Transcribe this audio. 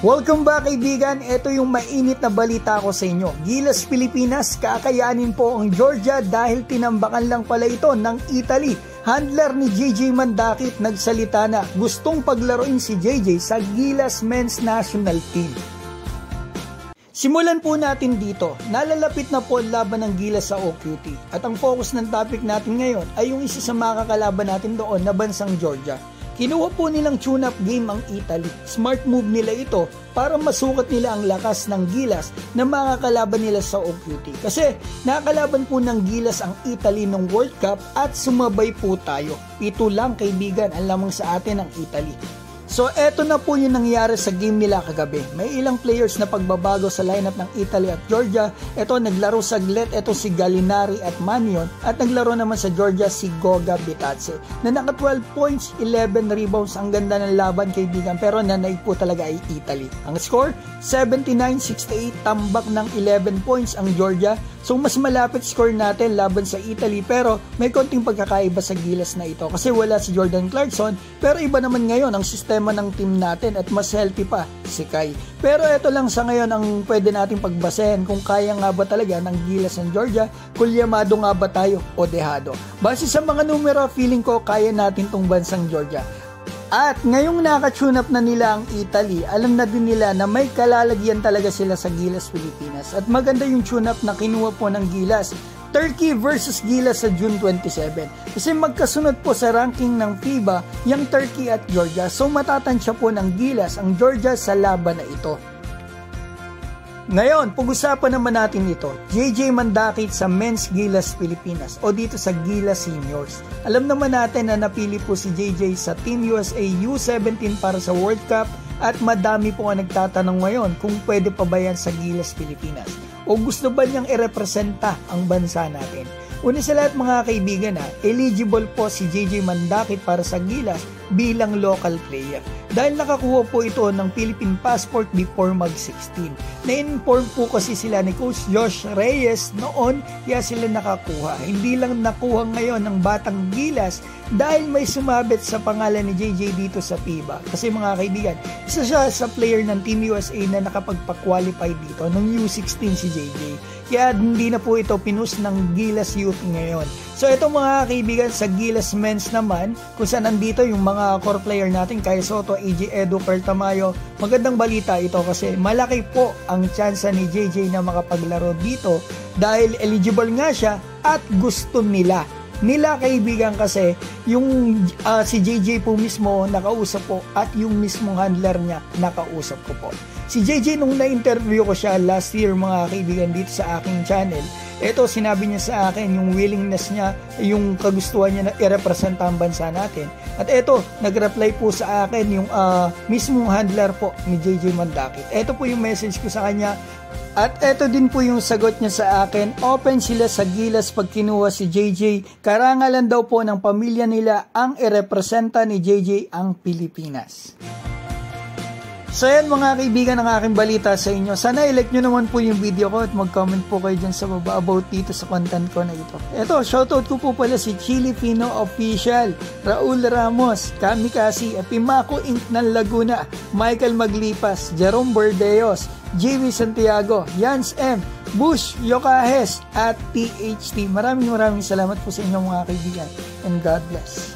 Welcome back kaibigan, ito yung mainit na balita ko sa inyo. Gilas Pilipinas, kakayanin po ang Georgia dahil tinambakan lang pala ito ng Italy. Handler ni JJ Mandakit nagsalita na gustong paglaruin si JJ sa Gilas Men's National Team. Simulan po natin dito. Nalalapit na po ang laban ng Gilas sa OQT. At ang focus ng topic natin ngayon ay yung isa sa mga kakalaban natin doon na bansang Georgia. Kinuha po nilang tune-up game ang Italy. Smart move nila ito para masukat nila ang lakas ng Gilas na makakalaban nila sa OQT. Kasi nakakalaban po ng Gilas ang Italy ng World Cup at sumabay po tayo. Ito lang kaibigan ang lamang sa atin ng Italy. So eto na po yung nangyari sa game nila kagabi. May ilang players na pagbabago sa lineup ng Italy at Georgia. Eto naglaro saglit, eto si Gallinari at Manion. At naglaro naman sa Georgia si Goga Bitadze na naka 12 points, 11 rebounds. Ang ganda ng laban kaibigan, pero nanay po talaga ay Italy. Ang score 79-68, tambak ng 11 points ang Georgia. So mas malapit score natin laban sa Italy, pero may konting pagkakaiba sa Gilas na ito kasi wala si Jordan Clarkson, pero iba naman ngayon ang sistema ng team natin at mas healthy pa si Kai. Pero ito lang sa ngayon ang pwede nating pagbasehan kung kaya nga ba talaga ng Gilas ng Georgia, kulyamado nga ba tayo o dehado. Base sa mga numero, feeling ko kaya natin tong bansang Georgia. At ngayong naka-tune up na nila ang Italy, alam na din nila na may kalalagyan talaga sila sa Gilas Pilipinas. At maganda yung tune up na kinuha po ng Gilas. Turkey versus Gilas sa June 27. Kasi magkasunod po sa ranking ng FIBA yung Turkey at Georgia. So matatansya po ng Gilas ang Georgia sa laban na ito. Ngayon, pag-usapan naman natin ito, JJ Mandakit sa Men's Gilas Pilipinas o dito sa Gilas Seniors. Alam naman natin na napili po si JJ sa Team USA U17 para sa World Cup at madami po ang nagtatanong ngayon kung pwede pa ba yan sa Gilas Pilipinas o gusto ba niyang irepresenta ang bansa natin. Una sa lahat mga kaibigan, eligible po si JJ Mandakit para sa Gilas bilang local player. Dahil nakakuha po ito ng Philippine passport before mag-16. Na-inform po kasi sila ni Coach Josh Reyes noon kaya sila nakakuha. Hindi lang nakuha ngayon ng Batang Gilas dahil may sumabit sa pangalan ni JJ dito sa FIBA. Kasi mga kaibigan, isa siya sa player ng Team USA na nakapagpa-qualify dito nung U16 si JJ. Kaya hindi na po ito pinus ng Gilas Youth ngayon. So ito mga kaibigan sa Gilas Men's naman, kung saan nandito yung mga core player natin, Kai Soto, AJ Edu, Perl Tamayo, magandang balita ito kasi malaki po ang tsansa ni JJ na makapaglaro dito dahil eligible nga siya at gusto nila kaibigan kasi yung si JJ po mismo nakausap po at yung mismong handler niya nakausap ko po. Si JJ nung na-interview ko siya last year mga kaibigan dito sa aking channel, ito sinabi niya sa akin yung willingness niya, yung kagustuhan niya na i-representa ang bansa natin. At ito, nag-reply po sa akin yung mismong handler po ni JJ Mandakit. Ito po yung message ko sa kanya. At ito din po yung sagot niya sa akin, open sila sa Gilas pag kinuha si JJ, karangalan daw po ng pamilya nila ang irepresenta ni JJ ang Pilipinas. So yan mga kaibigan ang aking balita sa inyo. Sana i-like nyo naman po yung video ko at mag-comment po kayo dyan sa baba about dito sa content ko na ito. Ito, shoutout ko po pala si Chili Fino Official, Raul Ramos, Kamikasi, Epimaco Inc. ng Laguna, Michael Maglipas, Jerome Bordeos, JV Santiago, Jans M, Bush Yokahes at THT. Maraming salamat po sa inyo mga kaibigan and God bless.